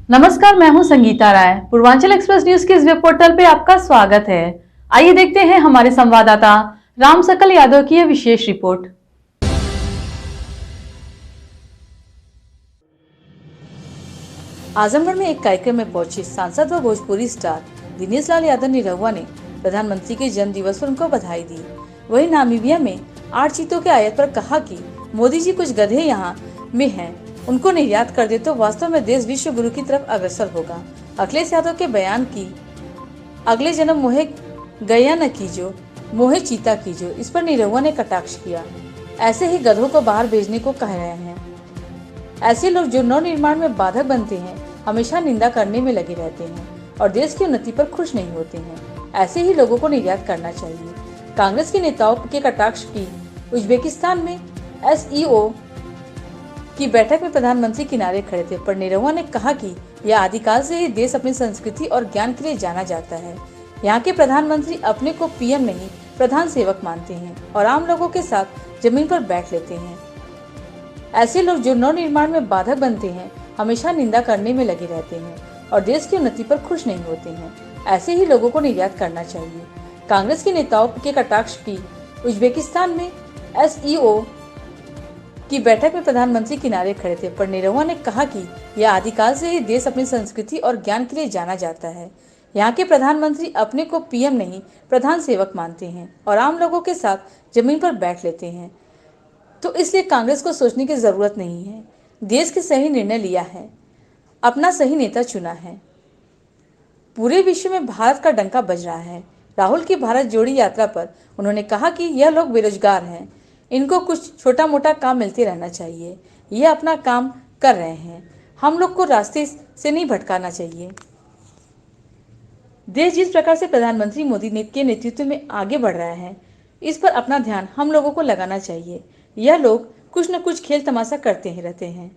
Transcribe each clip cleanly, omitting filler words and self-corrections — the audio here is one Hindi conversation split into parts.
नमस्कार, मैं हूं संगीता राय। पूर्वांचल एक्सप्रेस न्यूज के इस वेब पोर्टल पे आपका स्वागत है। आइए देखते हैं हमारे संवाददाता राम सकल यादव की यह विशेष रिपोर्ट। आजमगढ़ में एक कार्यक्रम में पहुंचे सांसद व भोजपुरी स्टार दिनेश लाल यादव निरहुआ ने प्रधानमंत्री के जन्म दिवस पर उनको बधाई दी। वहीं नामीबिया में 8 चीतों के आयात पर कहा कि मोदी जी कुछ गधे यहाँ में हैं, उनको निर्यात कर दे तो वास्तव में देश विश्व गुरु की तरफ अग्रसर होगा। अखिलेश यादव के बयान की अगले जन्म मोहे गया न कीजो, मोहे चीता कीजो, इस पर निरहुआ ने कटाक्ष किया। ऐसे ही गधों को बाहर भेजने को कह रहे हैं। ऐसे लोग जो नव निर्माण में बाधक बनते हैं हमेशा निंदा करने में लगे रहते हैं और देश की उन्नति पर खुश नहीं होते हैं। ऐसे ही लोगों को निर्यात करना चाहिए। कांग्रेस के नेताओं के कटाक्ष की उज्बेकिस्तान में SEO की बैठक में प्रधानमंत्री किनारे खड़े थे, पर निरहुआ ने कहा कि यह आदिकाल से ही देश अपनी संस्कृति और ज्ञान के लिए जाना जाता है। यहाँ के प्रधानमंत्री अपने को PM नहीं प्रधान सेवक मानते हैं और आम लोगों के साथ जमीन पर बैठ लेते हैं। ऐसे लोग जो नव निर्माण में बाधक बनते हैं हमेशा निंदा करने में लगे रहते हैं और देश की उन्नति पर खुश नहीं होते हैं। ऐसे ही लोगों को निर्यात करना चाहिए। कांग्रेस के नेताओं के कटाक्ष की उज्बेकिस्तान में SEO की बैठक में प्रधानमंत्री किनारे खड़े थे, पर निरहुआ ने कहा कि यह आदिकाल से ही देश अपनी संस्कृति और ज्ञान के लिए जाना जाता है। यहाँ के प्रधानमंत्री अपने को PM नहीं प्रधान सेवक मानते हैं और आम लोगों के साथ जमीन पर बैठ लेते हैं, तो इसलिए कांग्रेस को सोचने की जरूरत नहीं है। देश के सही निर्णय लिया है, अपना सही नेता चुना है। पूरे विश्व में भारत का डंका बज रहा है। राहुल की भारत जोड़ी यात्रा पर उन्होंने कहा कि यह लोग बेरोजगार हैं, इनको कुछ छोटा मोटा काम मिलते रहना चाहिए। ये अपना काम कर रहे हैं, हम लोग को रास्ते से नहीं भटकाना चाहिए। देश जिस प्रकार से प्रधानमंत्री मोदी के नेतृत्व में आगे बढ़ रहा है, इस पर अपना ध्यान हम लोगों को लगाना चाहिए। यह लोग कुछ न कुछ खेल तमाशा करते ही रहते हैं।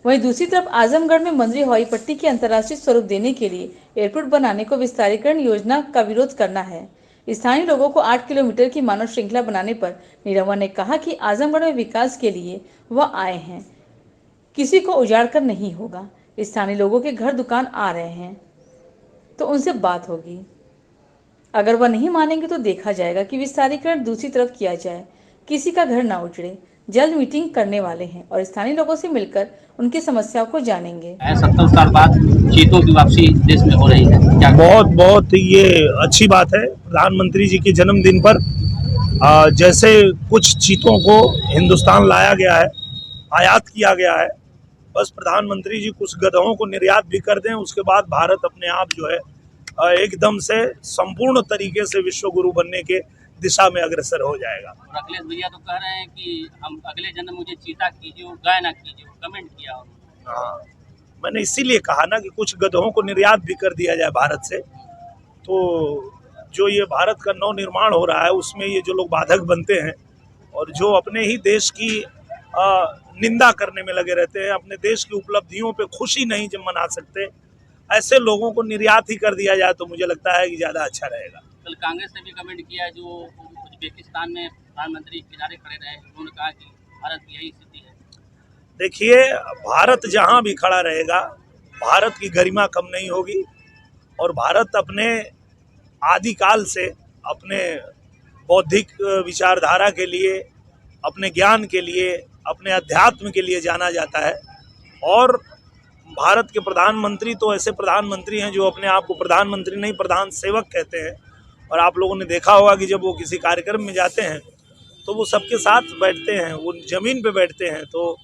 वहीं दूसरी तरफ आजमगढ़ में मंजरी हवाई पट्टी के अंतर्राष्ट्रीय स्वरूप देने के लिए एयरपोर्ट बनाने को विस्तारीकरण योजना का विरोध करना है। स्थानीय लोगों को 8 किलोमीटर की मानव श्रृंखला बनाने पर निरहुआ ने कहा कि आजमगढ़ में विकास के लिए वह आए हैं, किसी को उजाड़ कर नहीं होगा। स्थानीय लोगों के घर दुकान आ रहे हैं तो उनसे बात होगी। अगर वह नहीं मानेंगे तो देखा जाएगा कि विस्तारीकरण दूसरी तरफ किया जाए, किसी का घर ना उजड़े। जल्द मीटिंग करने वाले हैं और स्थानीय लोगों से मिलकर उनकी समस्याओं को जानेंगे। 70 साल बाद चीतों की वापसी देश में हो रही है, क्या बहुत ये अच्छी बात है। प्रधानमंत्री जी के जन्मदिन पर जैसे कुछ चीतों को हिंदुस्तान लाया गया है, आयात किया गया है, बस प्रधानमंत्री जी कुछ गधों को निर्यात भी कर दें, उसके बाद भारत अपने आप जो है एकदम से संपूर्ण तरीके से विश्व गुरु बनने के दिशा में अग्रसर हो जाएगा। और अखिलेश भैया तो कह रहे हैं कि हम अगले जन्म मुझे चीता कीजिए, गाय ना कीजिए, कमेंट किया। हाँ, मैंने इसीलिए कहा ना कि कुछ गधों को निर्यात भी कर दिया जाए भारत से, तो जो ये भारत का नव निर्माण हो रहा है उसमें ये जो लोग बाधक बनते हैं और जो अपने ही देश की निंदा करने में लगे रहते हैं, अपने देश की उपलब्धियों पे खुशी नहीं जब मना सकते, ऐसे लोगों को निर्यात ही कर दिया जाए तो मुझे लगता है कि ज़्यादा अच्छा रहेगा। कल कांग्रेस ने भी कमेंट किया, जो उज्बेकिस्तान में प्रधानमंत्री किनारे खड़े रहे, उन्होंने कहा कि भारत की यही स्थिति है। देखिए, भारत जहाँ भी खड़ा रहेगा भारत की गरिमा कम नहीं होगी और भारत अपने आदिकाल से अपने बौद्धिक विचारधारा के लिए, अपने ज्ञान के लिए, अपने अध्यात्म के लिए जाना जाता है। और भारत के प्रधानमंत्री तो ऐसे प्रधानमंत्री हैं जो अपने आप को प्रधानमंत्री नहीं प्रधान सेवक कहते हैं। और आप लोगों ने देखा होगा कि जब वो किसी कार्यक्रम में जाते हैं तो वो सबके साथ बैठते हैं, वो जमीन पे बैठते हैं। तो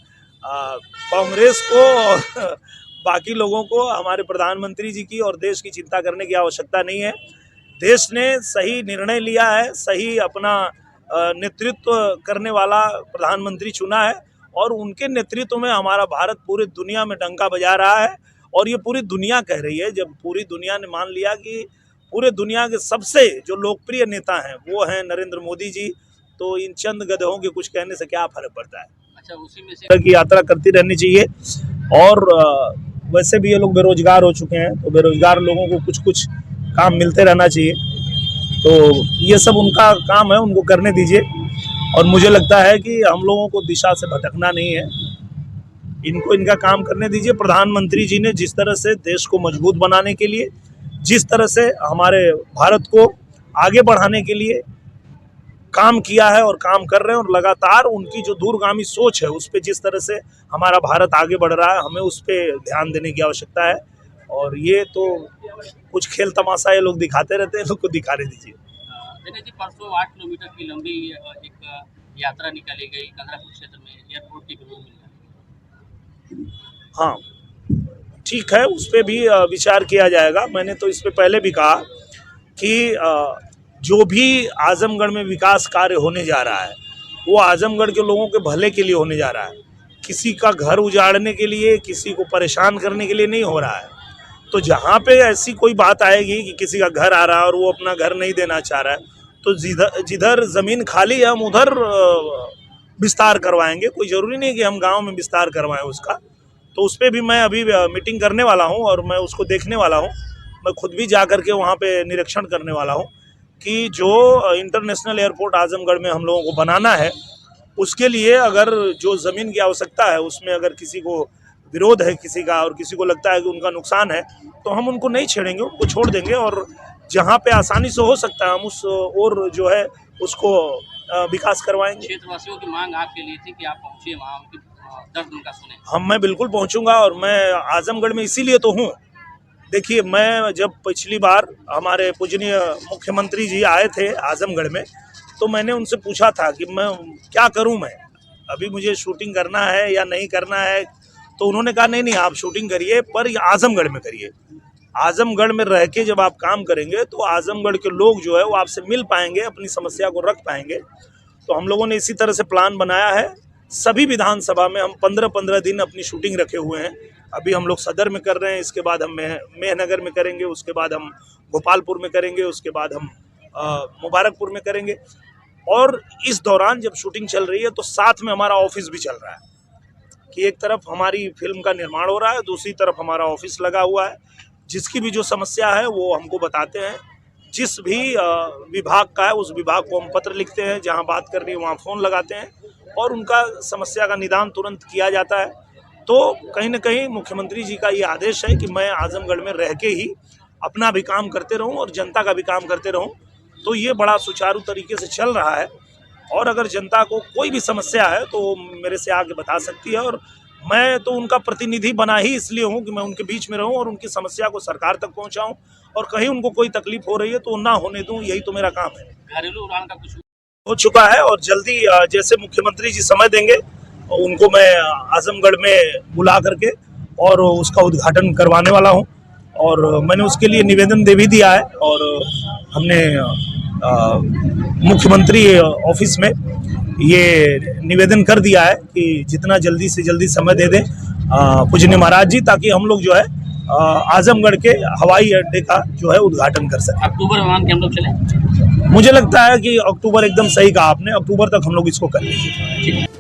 कांग्रेस को और बाकी लोगों को हमारे प्रधानमंत्री जी की और देश की चिंता करने की आवश्यकता नहीं है। देश ने सही निर्णय लिया है, सही अपना नेतृत्व करने वाला प्रधानमंत्री चुना है और उनके नेतृत्व में हमारा भारत पूरी दुनिया में डंका बजा रहा है। और ये पूरी दुनिया कह रही है, जब पूरी दुनिया ने मान लिया कि पूरे दुनिया के सबसे जो लोकप्रिय नेता हैं वो हैं नरेंद्र मोदी जी, तो इन चंद गधों के कुछ कहने से क्या फर्क पड़ता है। अच्छा, उसी में से की यात्रा करती रहनी चाहिए। और वैसे भी ये लोग बेरोजगार हो चुके हैं, तो बेरोजगार लोगों को कुछ कुछ काम मिलते रहना चाहिए। तो ये सब उनका काम है, उनको करने दीजिए। और मुझे लगता है कि हम लोगों को दिशा से भटकना नहीं है। इनको इनका काम करने दीजिए। प्रधानमंत्री जी ने जिस तरह से देश को मजबूत बनाने के लिए, जिस तरह से हमारे भारत को आगे बढ़ाने के लिए काम किया है और काम कर रहे हैं, और लगातार उनकी जो दूरगामी सोच है उस पर जिस तरह से हमारा भारत आगे बढ़ रहा है, हमें उस पर ध्यान देने की आवश्यकता है। और ये तो कुछ खेल तमाशा ये लोग दिखाते रहते हैं, लोग को दिखाने दीजिए। दिनेश जी, परसों 8 किलोमीटर की लंबी एक यात्रा निकाली गई कंदरापुर क्षेत्र में, एयरपोर्ट की विरोध मिल रहा है। हाँ, ठीक है, उस पर भी विचार किया जाएगा। मैंने तो इस पे पहले भी कहा कि जो भी आजमगढ़ में विकास कार्य होने जा रहा है वो आजमगढ़ के लोगों के भले के लिए होने जा रहा है, किसी का घर उजाड़ने के लिए, किसी को परेशान करने के लिए नहीं हो रहा है। तो जहाँ पे ऐसी कोई बात आएगी कि किसी का घर आ रहा है और वो अपना घर नहीं देना चाह रहा है, तो जिधर ज़मीन खाली है हम उधर विस्तार करवाएंगे। कोई ज़रूरी नहीं कि हम गांव में विस्तार करवाएं उसका। तो उस पर भी मैं अभी मीटिंग करने वाला हूं और मैं उसको देखने वाला हूं। मैं खुद भी जा करके वहां पे निरीक्षण करने वाला हूं कि जो इंटरनेशनल एयरपोर्ट आजमगढ़ में हम लोगों को बनाना है, उसके लिए अगर जो ज़मीन की आवश्यकता है उसमें अगर किसी को विरोध है किसी का, और किसी को लगता है कि उनका नुकसान है, तो हम उनको नहीं छेड़ेंगे, उनको छोड़ देंगे। और जहाँ पे आसानी से हो सकता है हम उस और जो है उसको विकास करवाएंगे। क्षेत्रवासियों की मांग आपके लिए थी कि आप पहुंचे वहाँ, उनकी दर्द उनका सुने। मैं बिल्कुल पहुंचूंगा, और मैं आजमगढ़ में इसीलिए तो हूँ। देखिए, मैं जब पिछली बार हमारे पूजनीय मुख्यमंत्री जी आए थे आजमगढ़ में, तो मैंने उनसे पूछा था कि मैं क्या करूं, मैं अभी मुझे शूटिंग करना है या नहीं करना है। तो उन्होंने कहा नहीं आप शूटिंग करिए, पर आजमगढ़ में करिए। आजमगढ़ में रह के जब आप काम करेंगे तो आजमगढ़ के लोग जो है वो आपसे मिल पाएंगे, अपनी समस्या को रख पाएंगे। तो हम लोगों ने इसी तरह से प्लान बनाया है। सभी विधानसभा में हम 15-15 दिन अपनी शूटिंग रखे हुए हैं। अभी हम लोग सदर में कर रहे हैं, इसके बाद हम मेहनगर में करेंगे, उसके बाद हम गोपालपुर में करेंगे, उसके बाद हम मुबारकपुर में करेंगे। और इस दौरान जब शूटिंग चल रही है तो साथ में हमारा ऑफिस भी चल रहा है कि एक तरफ हमारी फिल्म का निर्माण हो रहा है, दूसरी तरफ हमारा ऑफिस लगा हुआ है। जिसकी भी जो समस्या है वो हमको बताते हैं, जिस भी विभाग का है उस विभाग को हम पत्र लिखते हैं, जहां बात करनी है वहां फ़ोन लगाते हैं और उनका समस्या का निदान तुरंत किया जाता है। तो कहीं ना कहीं मुख्यमंत्री जी का ये आदेश है कि मैं आजमगढ़ में रह के ही अपना भी काम करते रहूं और जनता का भी काम करते रहूं। तो ये बड़ा सुचारू तरीके से चल रहा है। और अगर जनता को कोई भी समस्या है तो मेरे से आके बता सकती है, और मैं तो उनका प्रतिनिधि बना ही इसलिए हूँ कि मैं उनके बीच में रहूँ और उनकी समस्या को सरकार तक पहुँचाऊँ, और कहीं उनको कोई तकलीफ हो रही है तो ना होने दूँ, यही तो मेरा काम है। घरेलू उड़ान का कुछ हो चुका है, और जल्दी जैसे मुख्यमंत्री जी समय देंगे उनको मैं आजमगढ़ में बुला करके और उसका उद्घाटन करवाने वाला हूँ। और मैंने उसके लिए निवेदन दे भी दिया है, और हमने मुख्यमंत्री ऑफिस में ये निवेदन कर दिया है कि जितना जल्दी से जल्दी समय दे दें पूजनीय महाराज जी, ताकि हम लोग जो है आजमगढ़ के हवाई अड्डे का जो है उद्घाटन कर सकें। अक्टूबर में मान के हम लोग चले। मुझे लगता है कि अक्टूबर, एकदम सही कहा आपने, अक्टूबर तक हम लोग इसको कर लेंगे।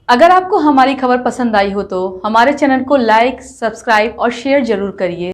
अगर आपको हमारी खबर पसंद आई हो तो हमारे चैनल को लाइक, सब्सक्राइब और शेयर जरूर करिए।